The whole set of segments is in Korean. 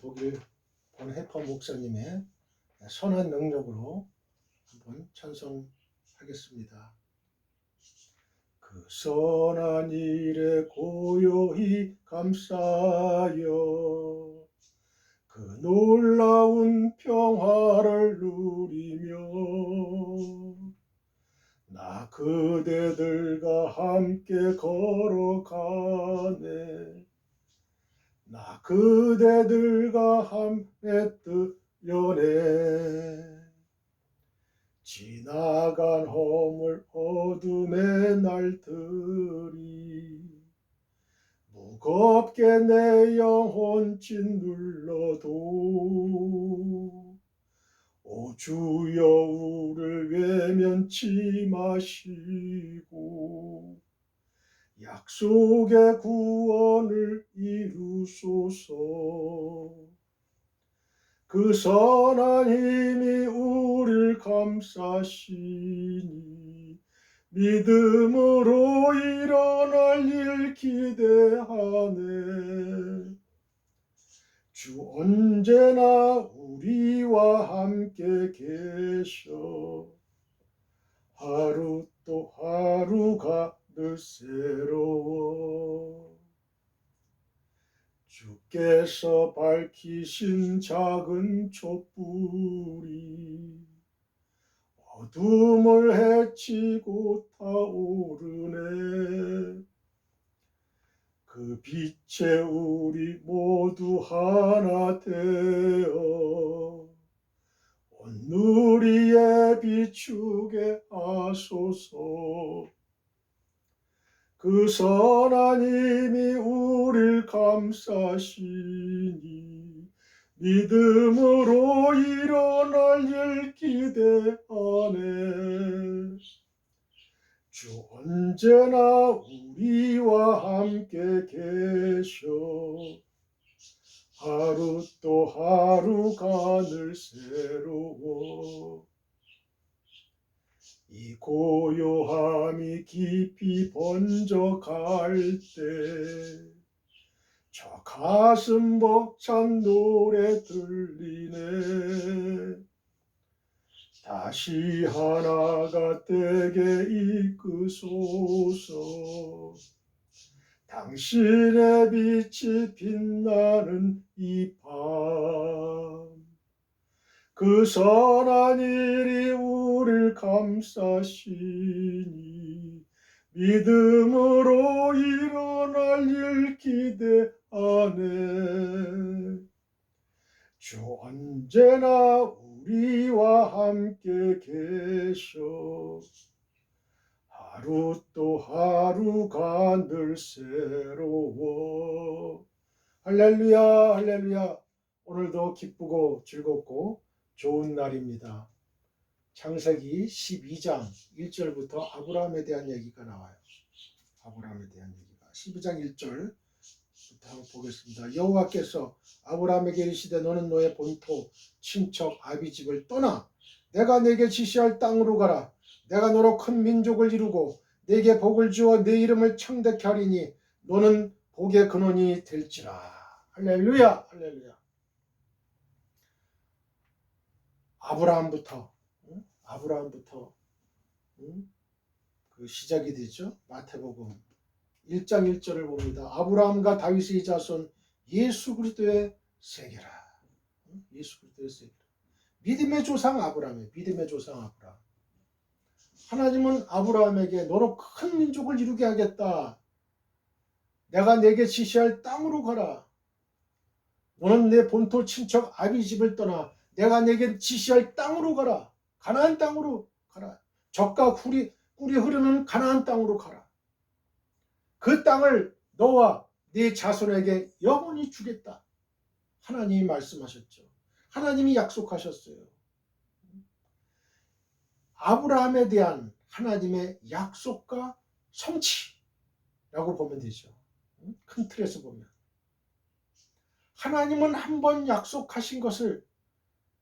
독일 본해퍼 목사님의 선한 능력으로 한번 찬송하겠습니다. 그 선한 일에 고요히 감싸여 그 놀라운 평화를 누리며 나 그대들과 함께 걸어가네. 나 그대들과 함께 뛰어내. 지나간 허물 어둠의 날들이 무겁게 내 영혼 짓눌러도 오 주여 우를 외면치 마시고 약속의 구원을 이루소서. 그 선한 힘이 우리를 감싸시니 믿음으로 일어날 일 기대하네. 주 언제나 우리와 함께 계셔. 하루 또 하루가 늘 새로워. 주께서 밝히신 작은 촛불이 어둠을 헤치고 타오르네. 그 빛에 우리 모두 하나 되어 온누리에 비추게 하소서. 그 선한 힘이 우릴 감싸시니 믿음으로 일어날 일 기대하네. 주 언제나 우리와 함께 계셔. 하루 또 하루가 늘 새로워. 이 고요함이 깊이 번져갈 때 저 가슴 벅찬 노래 들리네. 다시 하나가 되게 이끄소서. 당신의 빛이 빛나는 이 밤. 그 선한 일이 우릴 감싸시니 믿음으로 일어날 일 기대하네. 주 언제나 우리와 함께 계셔. 하루 또 하루가 늘 새로워. 할렐루야, 할렐루야. 오늘도 기쁘고 즐겁고 좋은 날입니다. 창세기 12장 1절부터 아브라함에 대한 얘기가 나와요. 아브라함에 대한 얘기가 12장 1절부터 한번 보겠습니다. 여호와께서 아브라함에게 이르시되 너는 너의 본토 친척 아비집을 떠나 내가 내게 지시할 땅으로 가라. 내가 너로 큰 민족을 이루고 내게 복을 주어 내 이름을 창대케 하리니 너는 복의 근원이 될지라. 할렐루야, 할렐루야. 아브라함부터 그 시작이 되죠. 마태복음 1장 1절을 봅니다. 아브라함과 다윗의 자손 예수 그리스도의 세계라. 예수 그리스도의 세계라. 믿음의 조상 아브라함이에요. 믿음의 조상 아브라함. 하나님은 아브라함에게 너로 큰 민족을 이루게 하겠다. 내가 내게 지시할 땅으로 가라. 너는 내 본토 친척 아비집을 떠나 내가 내게 지시할 땅으로 가라. 가나안 땅으로 가라. 젖과 꿀이 흐르는 가나안 땅으로 가라. 그 땅을 너와 네 자손에게 영원히 주겠다. 하나님이 말씀하셨죠. 하나님이 약속하셨어요. 아브라함에 대한 하나님의 약속과 성취라고 보면 되죠. 큰 틀에서 보면. 하나님은 한 번 약속하신 것을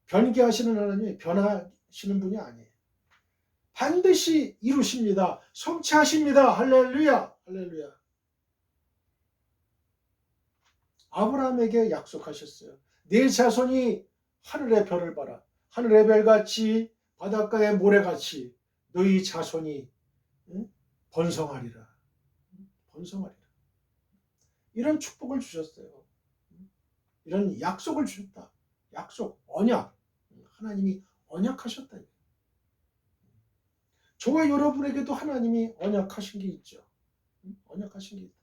변개하시는 하나님이 변하시는 분이 아니에요. 반드시 이루십니다. 성취하십니다. 할렐루야, 할렐루야. 아브라함에게 약속하셨어요. 내 자손이 하늘의 별을 봐라. 하늘의 별같이 바닷가의 모래같이 너희 자손이 번성하리라. 번성하리라. 이런 축복을 주셨어요. 이런 약속을 주셨다. 약속, 언약. 하나님이 언약하셨다. 저와 여러분에게도 하나님이 언약하신 게 있죠. 언약하신 게 있다.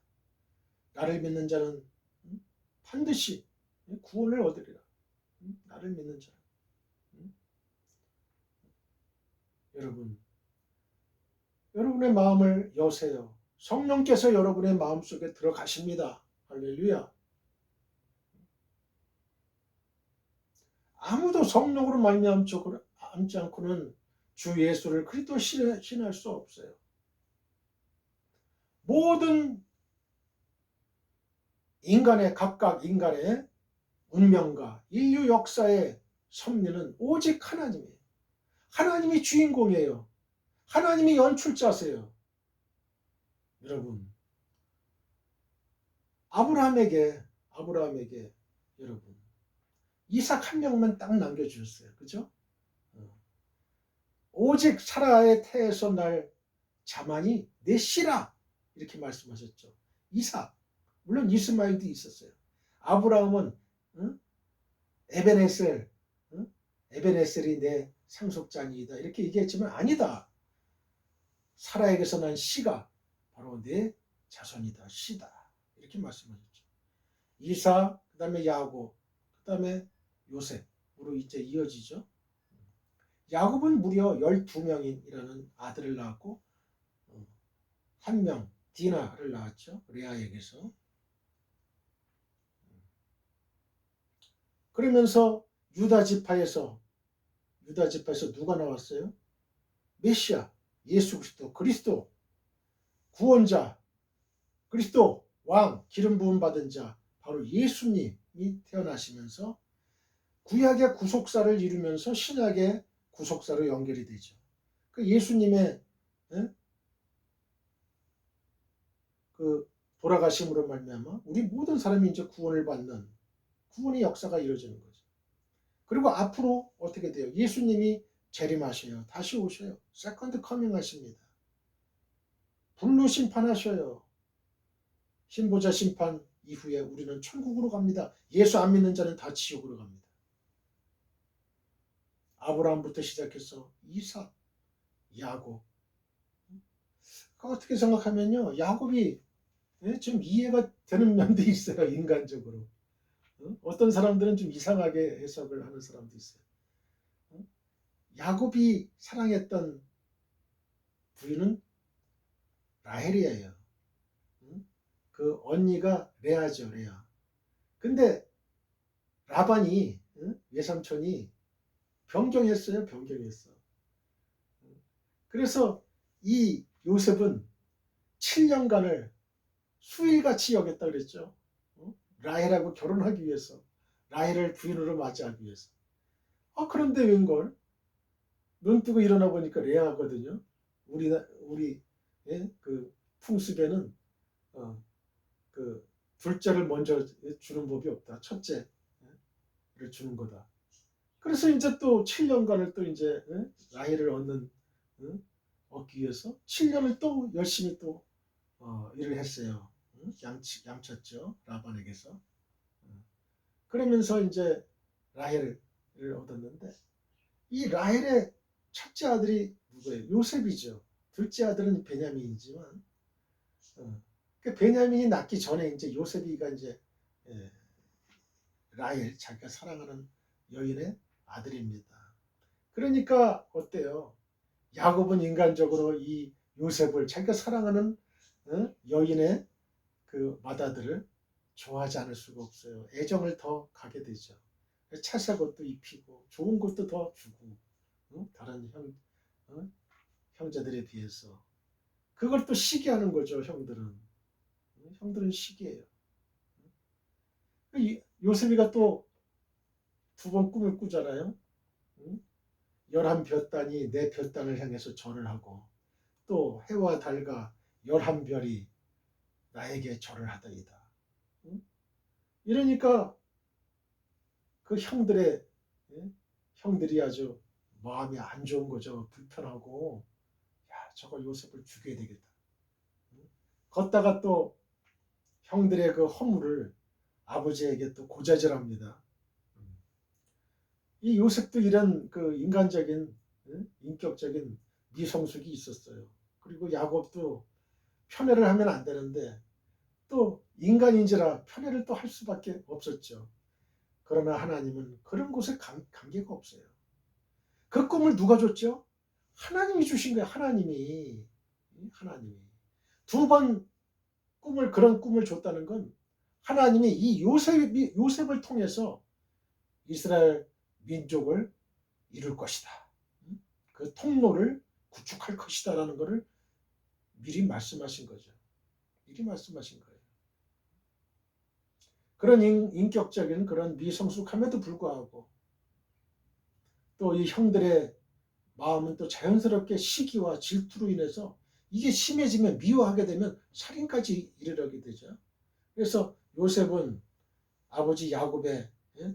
나를 믿는 자는 반드시 구원을 얻으리라. 나를 믿는 자는. 여러분, 여러분의 마음을 여세요. 성령께서 여러분의 마음속에 들어가십니다. 할렐루야. 아무도 성령으로 말미암지 않고는 주 예수를 그리스도 신할 수 없어요. 모든 각각 인간의 운명과 인류 역사의 섭리는 오직 하나님이에요. 하나님이 주인공이에요. 하나님이 연출자세요. 여러분, 아브라함에게 여러분 이삭 한 명만 딱 남겨주셨어요. 그죠? 오직 사라의 태에서 날 자만이 내 씨라 이렇게 말씀하셨죠. 이삭, 물론 이스마엘도 있었어요. 아브라함은 에벤에셀, 에벤에셀이 내 상속자니이다 이렇게 얘기했지만 아니다. 사라에게서 난 씨가 바로 내 자손이다. 씨다. 이렇게 말씀하셨죠. 이삭, 그 다음에 야곱, 그 다음에 요셉으로 이제 이어지죠. 야곱은 무려 12명이라는 아들을 낳았고 한 명 디나를 낳았죠. 레아에게서. 그러면서 유다 지파에서 누가 나왔어요? 메시아, 예수 그리스도, 구원자, 그리스도, 왕, 기름 부음 받은 자, 바로 예수님이 태어나시면서 구약의 구속사를 이루면서 신약의 구속사로 연결이 되죠. 그 예수님의 그 돌아가심으로 말미암아 우리 모든 사람이 이제 구원을 받는 구원의 역사가 이루어지는 거죠. 그리고 앞으로 어떻게 돼요? 예수님이 재림하셔요. 다시 오셔요. 세컨드 커밍 하십니다. 불로 심판하셔요. 신보자 심판 이후에 우리는 천국으로 갑니다. 예수 안 믿는 자는 다 지옥으로 갑니다. 아브라함부터 시작해서 이삭, 야곱. 어떻게 생각하면요. 야곱이 좀 이해가 되는 면도 있어요. 인간적으로. 어떤 사람들은 좀 이상하게 해석을 하는 사람도 있어요. 야곱이 사랑했던 부인은 라헬이에요. 그 언니가 레아죠. 레아. 근데 라반이 외삼촌이 변경했어요. 변경했어. 그래서 이 요셉은 7년간을 수일같이 여겼다 그랬죠. 라헬하고 결혼하기 위해서, 라헬을 부인으로 맞이하기 위해서. 그런데 웬걸 눈 뜨고 일어나 보니까 레아거든요. 우리 그 풍습에는 그 둘째를 먼저 주는 법이 없다. 첫째를 주는 거다. 그래서 이제 또 7년간을 또 이제 라헬을 얻기 위해서 7년을 또 열심히 또 일을 했어요. 양쳤죠. 라반에게서. 그러면서 이제 라헬을 얻었는데 이 라헬의 첫째 아들이 누구예요? 요셉이죠. 둘째 아들은 베냐민이지만 그 베냐민이 낳기 전에 이제 요셉이가 이제 라헬 자기가 사랑하는 여인의 아들입니다. 그러니까 어때요? 야곱은 인간적으로 이 요셉을 자기가 사랑하는 여인의 그 맏아들을 좋아하지 않을 수가 없어요. 애정을 더 가게 되죠. 차색 옷도 입히고 좋은 것도 더 주고 다른 형제들에 비해서 그걸 또 시기하는 거죠. 형들은 시기해요. 요셉이가 또 두 번 꿈을 꾸잖아요. 11볕단이 내 볕단을 향해서 절을 하고 또 해와 달과 11별이 나에게 절을 하더이다. 이러니까 그 형들의 예? 형들이 아주 마음이 안 좋은 거죠. 불편하고 야 저거 요셉을 죽여야 되겠다. 걷다가 또 형들의 그 허물을 아버지에게 또 고자질합니다. 이 요셉도 이런 그 인간적인 인격적인 미성숙이 있었어요. 그리고 야곱도 편애를 하면 안 되는데 또 인간인지라 편애를 또 할 수밖에 없었죠. 그러나 하나님은 그런 곳에 관계가 없어요. 그 꿈을 누가 줬죠? 하나님이 주신 거예요. 하나님이 두 번 그런 꿈을 줬다는 건 하나님이 이 요셉을 통해서 이스라엘 민족을 이룰 것이다. 그 통로를 구축할 것이다라는 것을 미리 말씀하신 거죠. 미리 말씀하신 거예요. 그런 인격적인 그런 미성숙함에도 불구하고 또 이 형들의 마음은 또 자연스럽게 시기와 질투로 인해서 이게 심해지면 미워하게 되면 살인까지 이르게 되죠. 그래서 요셉은 아버지 야곱의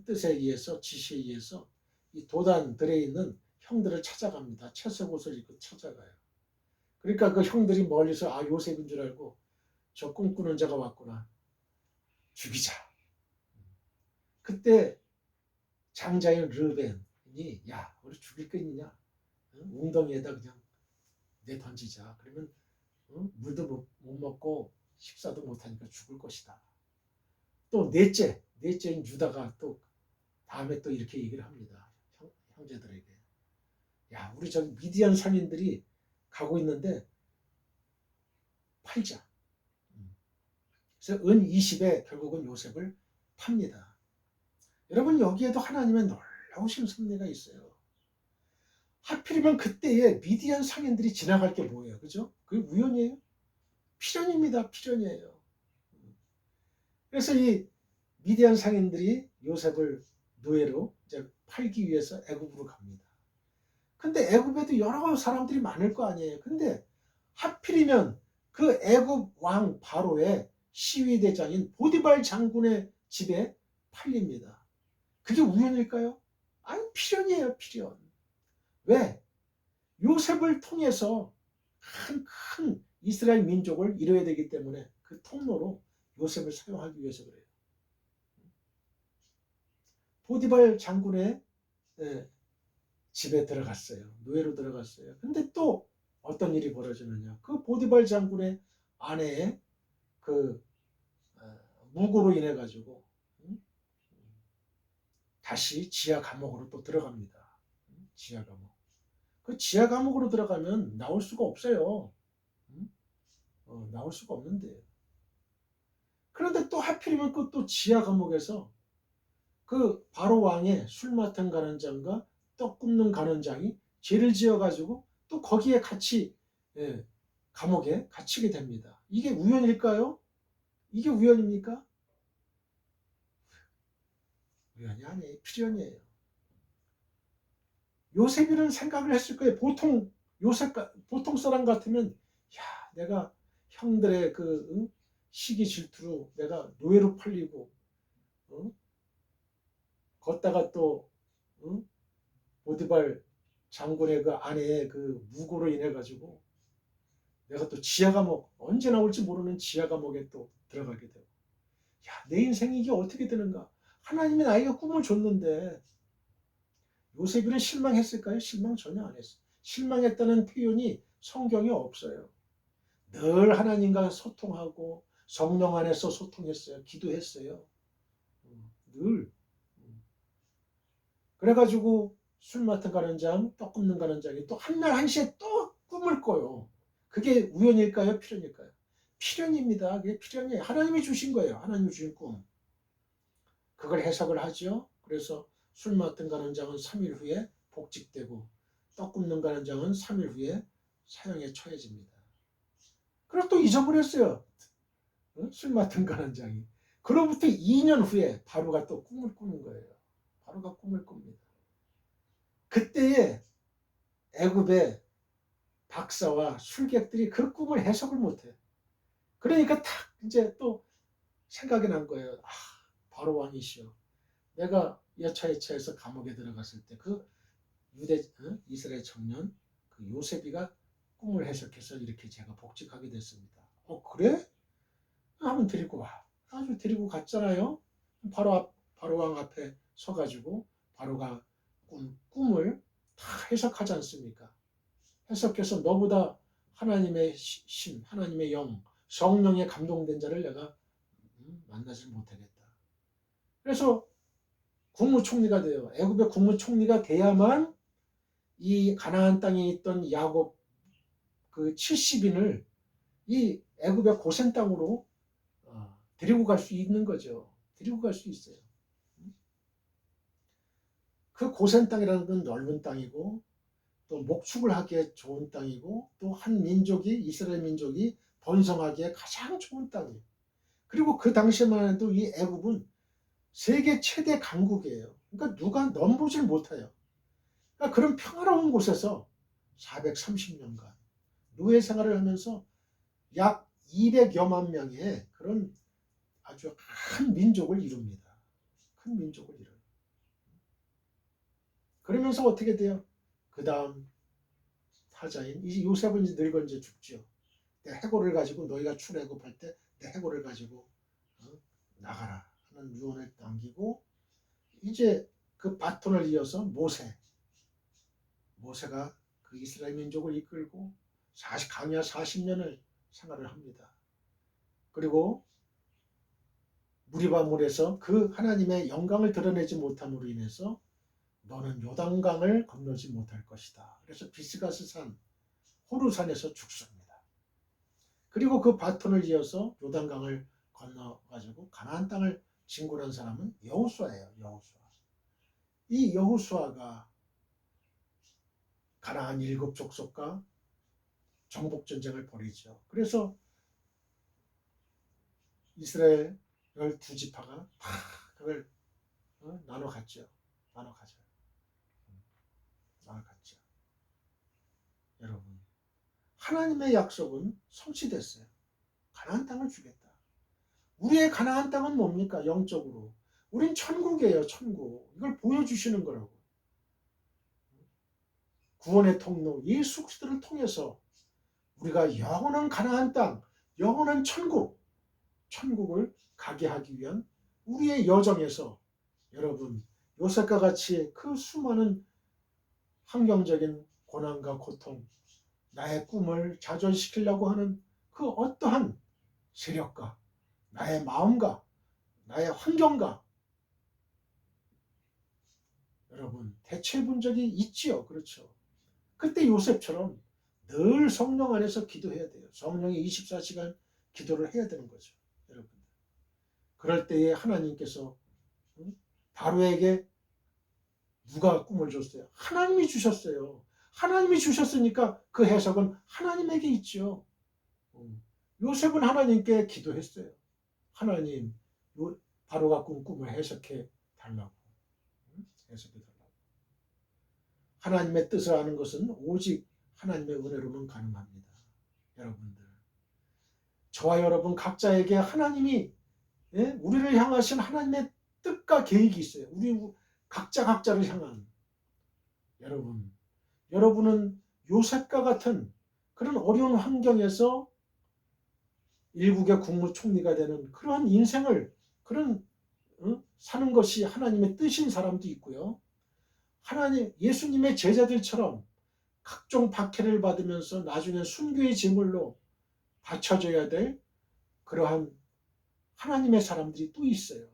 뜻에 의해서 지시에 의해서 이 도단들에 있는 형들을 찾아갑니다. 채색 옷을 입고 찾아가요. 그러니까 그 형들이 멀리서 아 요셉인 줄 알고 저 꿈꾸는 자가 왔구나. 죽이자. 그때 장자인 르벤이 야 우리 죽일 거 있느냐? 웅덩이에다 그냥 내던지자. 그러면 물도 못 먹고 식사도 못하니까 죽을 것이다. 또 넷째인 유다가 또 다음에 또 이렇게 얘기를 합니다. 형제들에게. 야 우리 저기 미디안 상인들이 가고 있는데 팔자. 그래서 은 20에 결국은 요셉을 팝니다. 여러분 여기에도 하나님의 놀라우신 섭리가 있어요. 하필이면 그때에 미디안 상인들이 지나갈 게 뭐예요? 그죠? 그게 우연이에요? 필연입니다. 필연이에요. 그래서 이 미디안 상인들이 요셉을 노예로 이제 팔기 위해서 애굽으로 갑니다. 근데 애굽에도 여러 사람들이 많을 거 아니에요. 근데 하필이면 그 애굽 왕 바로의 시위대장인 보디발 장군의 집에 팔립니다. 그게 우연일까요? 아니 필연이에요. 필연. 왜? 요셉을 통해서 큰 이스라엘 민족을 이뤄야 되기 때문에 그 통로로 요셉을 사용하기 위해서 그래요. 보디발 장군의 집에 들어갔어요. 노예로 들어갔어요. 근데 또 어떤 일이 벌어지느냐. 그 보디발 장군의 아내의 그 무고로 인해 가지고 다시 지하 감옥으로 또 들어갑니다. 지하 감옥. 그 지하 감옥으로 들어가면 나올 수가 없어요. 나올 수가 없는데. 그런데 또 하필이면 그 또 지하 감옥에서 그 바로 왕의 술 맡은 간원장과 떡 굽는 간원장이 죄를 지어가지고 또 거기에 같이 감옥에 갇히게 됩니다. 이게 우연일까요? 이게 우연입니까? 우연이 아니에요. 필연이에요. 요셉이라는 생각을 했을 거예요. 보통 사람 같으면 야 내가 형들의 그 시기 질투로 내가 노예로 팔리고 걷다가 또 보디발 장군의 그 아내의 그 무고로 인해 가지고 내가 또 지하 감옥 언제 나올지 모르는 지하 감옥에 또 들어가게 되고 내 인생이 이게 어떻게 되는가. 하나님이 나에게 꿈을 줬는데 요셉이는 실망했을까요? 실망 전혀 안 했어요. 실망했다는 표현이 성경에 없어요. 늘 하나님과 소통하고 성령 안에서 소통했어요. 기도했어요. 늘. 그래가지고 술 맡은 간원장, 떡 굽는 간원장이 또 한날 한시에 또 꿈을 꿔요. 그게 우연일까요? 필연일까요? 필연입니다. 그게 필연이에요. 하나님이 주신 거예요. 하나님이 주신 꿈. 그걸 해석을 하죠. 그래서 술 맡은 간원장은 3일 후에 복직되고 떡 굽는 간원장은 3일 후에 사형에 처해집니다. 그리고 또 잊어버렸어요. 술 맡은 간원장이. 그로부터 2년 후에 바로가 또 꿈을 꾸는 거예요. 바로가 꿈을 꿉니다. 그때에 애굽의 박사와 술객들이 그 꿈을 해석을 못해. 그러니까 탁 이제 또 생각이 난 거예요. 바로 왕이시여, 내가 여차여차해서 감옥에 들어갔을 때 그 이스라엘 청년 그 요셉이가 꿈을 해석해서 이렇게 제가 복직하게 됐습니다. 그래? 한번 데리고 와. 아주 데리고 갔잖아요. 바로 왕 앞에 서가지고 바로가 꿈을 다 해석하지 않습니까? 해석해서 너보다 하나님의 신, 하나님의 영, 성령에 감동된 자를 내가 만나지 못하겠다. 그래서 국무총리가 돼요. 애굽의 국무총리가 돼야만 이 가나안 땅에 있던 야곱 그 70인을 이 애굽의 고센 땅으로 데리고 갈 수 있는 거죠. 데리고 갈 수 있어요. 그 고센 땅이라는 건 넓은 땅이고 또 목축을 하기에 좋은 땅이고 또 한 민족이 이스라엘 민족이 번성하기에 가장 좋은 땅이에요. 그리고 그 당시에만 해도 이 애굽은 세계 최대 강국이에요. 그러니까 누가 넘보질 못해요. 그러니까 그런 평화로운 곳에서 430년간 노예 생활을 하면서 약 200여만 명의 그런 아주 큰 민족을 이룹니다. 큰 민족을 이뤄요. 그러면서 어떻게 돼요? 그 다음 타자인 이 요셉은 이제 늙어 이제 죽죠. 내 해골을 가지고 너희가 출애굽할 때 내 해골을 가지고 나가라 하는 유언을 남기고 이제 그 바톤을 이어서 모세가 그 이스라엘 민족을 이끌고 강야 40년을 생활을 합니다. 그리고 무리바물에서 그 하나님의 영광을 드러내지 못함으로 인해서 너는 요단강을 건너지 못할 것이다. 그래서 비스가스산 호르산에서 죽습니다. 그리고 그 바톤을 이어서 요단강을 건너가지고 가나안 땅을 진군한 사람은 여호수아예요. 이 여호수아가 가나안 7족속과 정복전쟁을 벌이죠. 그래서 이스라엘 12지파가 다 그걸 나눠 갔죠. 여러분, 하나님의 약속은 성취됐어요. 가나안 땅을 주겠다. 우리의 가나안 땅은 뭡니까? 영적으로. 우린 천국이에요. 천국. 이걸 보여주시는 거라고. 구원의 통로 예수 그리스도를 통해서 우리가 영원한 가나안 땅, 영원한 천국을 가게 하기 위한 우리의 여정에서 여러분, 요셉과 같이 그 수많은 환경적인 고난과 고통, 나의 꿈을 좌절시키려고 하는 그 어떠한 세력과 나의 마음과 나의 환경과 여러분 대처해 본 적이 있지요. 그렇죠. 그때 요셉처럼 늘 성령 안에서 기도해야 돼요. 성령이 24시간 기도를 해야 되는 거죠. 여러분. 그럴 때에 하나님께서 바로에게 누가 꿈을 줬어요? 하나님이 주셨어요. 하나님이 주셨으니까 그 해석은 하나님에게 있죠. 요셉은 하나님께 기도했어요. 하나님, 바로가 꾼 꿈을 해석해 달라고. 해석해 달라고. 하나님의 뜻을 아는 것은 오직 하나님의 은혜로만 가능합니다. 여러분들. 저와 여러분 각자에게 하나님이 우리를 향하신 하나님의 뜻과 계획이 있어요. 우리 각자를 향한. 여러분은 요셉과 같은 그런 어려운 환경에서 일국의 국무총리가 되는 그러한 인생을 사는 것이 하나님의 뜻인 사람도 있고요. 예수님의 제자들처럼 각종 박해를 받으면서 나중에 순교의 제물로 바쳐져야 될 그러한 하나님의 사람들이 또 있어요.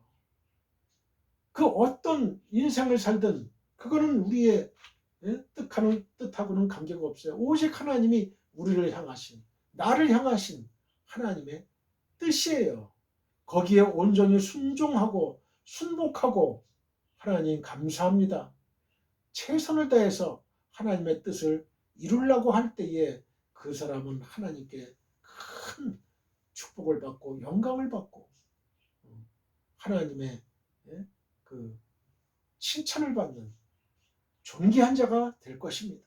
그 어떤 인생을 살든 그거는 우리의 뜻하고는 관계가 없어요. 오직 하나님이 우리를 향하신, 나를 향하신 하나님의 뜻이에요. 거기에 온전히 순종하고 순복하고 하나님 감사합니다. 최선을 다해서 하나님의 뜻을 이루려고 할 때에 그 사람은 하나님께 큰 축복을 받고 영광을 받고 하나님의 그 칭찬을 받는 존귀한 자가 될 것입니다.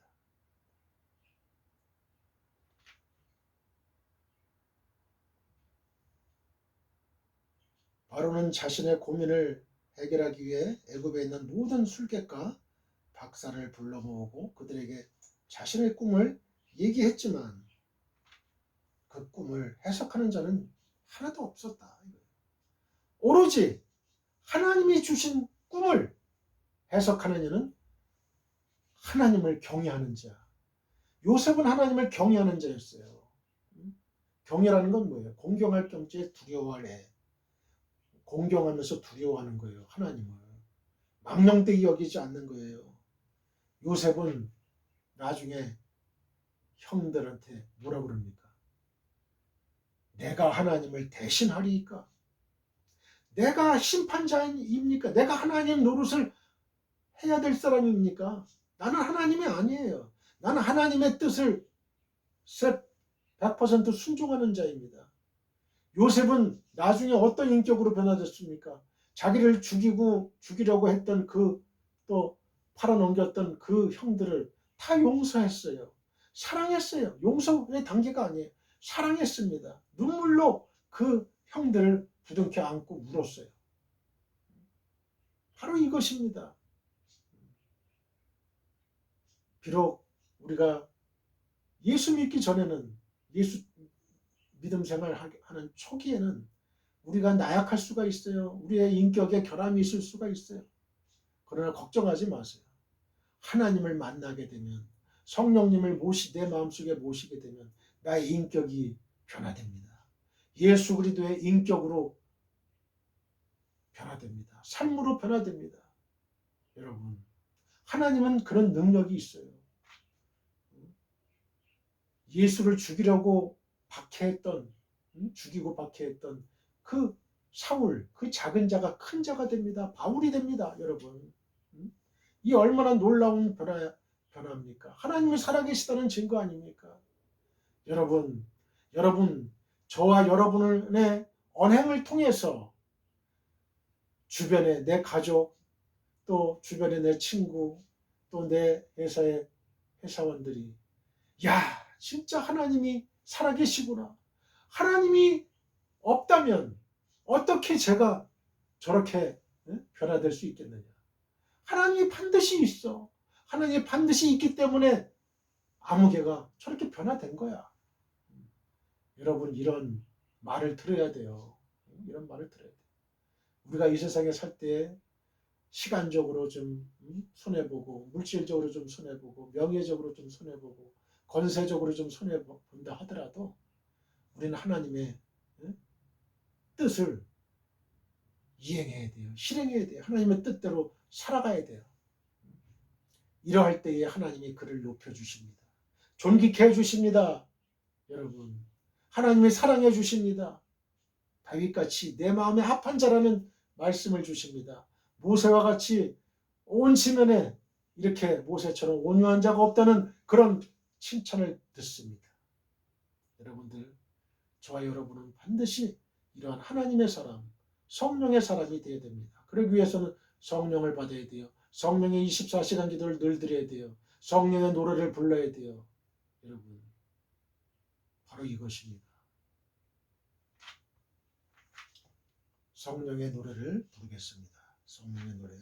바로는 자신의 고민을 해결하기 위해 애굽에 있는 모든 술객과 박사를 불러 모으고 그들에게 자신의 꿈을 얘기했지만 그 꿈을 해석하는 자는 하나도 없었다. 오로지 하나님이 주신 꿈을 해석하는 이는 하나님을 경외하는 자. 요셉은 하나님을 경외하는 자였어요. 경외라는 건 뭐예요? 공경할 겸지에 두려워하래. 공경하면서 두려워하는 거예요. 하나님을. 망령되이 여기지 않는 거예요. 요셉은 나중에 형들한테 뭐라 그럽니까? 내가 하나님을 대신하리이까? 내가 심판자입니까? 내가 하나님 노릇을 해야 될 사람입니까? 나는 하나님이 아니에요. 나는 하나님의 뜻을 100% 순종하는 자입니다. 요셉은 나중에 어떤 인격으로 변화됐습니까? 자기를 죽이려고 했던 또 팔아넘겼던 그 형들을 다 용서했어요. 사랑했어요. 용서의 단계가 아니에요. 사랑했습니다. 눈물로 그 형들을 부둥켜 안고 울었어요. 바로 이것입니다. 비록 우리가 예수 믿기 전에는 예수 믿음 생활하는 초기에는 우리가 나약할 수가 있어요. 우리의 인격에 결함이 있을 수가 있어요. 그러나 걱정하지 마세요. 하나님을 만나게 되면 성령님을 내 마음속에 모시게 되면 나의 인격이 변화됩니다. 예수 그리스도의 인격으로 변화됩니다. 삶으로 변화됩니다. 여러분, 하나님은 그런 능력이 있어요. 예수를 죽이려고 죽이고 박해했던 그 사울, 그 작은 자가 큰 자가 됩니다. 바울이 됩니다. 여러분. 이 얼마나 놀라운 변화입니까? 하나님이 살아계시다는 증거 아닙니까? 여러분, 저와 여러분의 언행을 통해서 주변에 내 가족, 또 주변에 내 친구, 또 내 회사의 회사원들이 야, 진짜 하나님이 살아계시구나. 하나님이 없다면 어떻게 제가 저렇게 변화될 수 있겠느냐. 하나님이 반드시 있어. 하나님이 반드시 있기 때문에 아무개가 저렇게 변화된 거야. 여러분, 이런 말을 들어야 돼요. 이런 말을 들어야 돼요. 우리가 이 세상에 살 때 시간적으로 좀 손해보고, 물질적으로 좀 손해보고, 명예적으로 좀 손해보고, 권세적으로 좀 손해본다 하더라도 우리는 하나님의 뜻을 이행해야 돼요. 실행해야 돼요. 하나님의 뜻대로 살아가야 돼요. 이러할 때에 하나님이 그를 높여주십니다. 존귀케 해주십니다. 여러분, 하나님이 사랑해 주십니다. 다윗같이 내 마음에 합한 자라는 말씀을 주십니다. 모세와 같이 온 지면에 이렇게 모세처럼 온유한 자가 없다는 그런 칭찬을 듣습니다. 여러분들, 저와 여러분은 반드시 이러한 하나님의 사람, 성령의 사람이 되어야 됩니다. 그러기 위해서는 성령을 받아야 돼요. 성령의 24시간 기도를 늘 드려야 돼요. 성령의 노래를 불러야 돼요. 여러분, 바로 이것입니다. 성령의 노래를 부르겠습니다. 성령의 노래.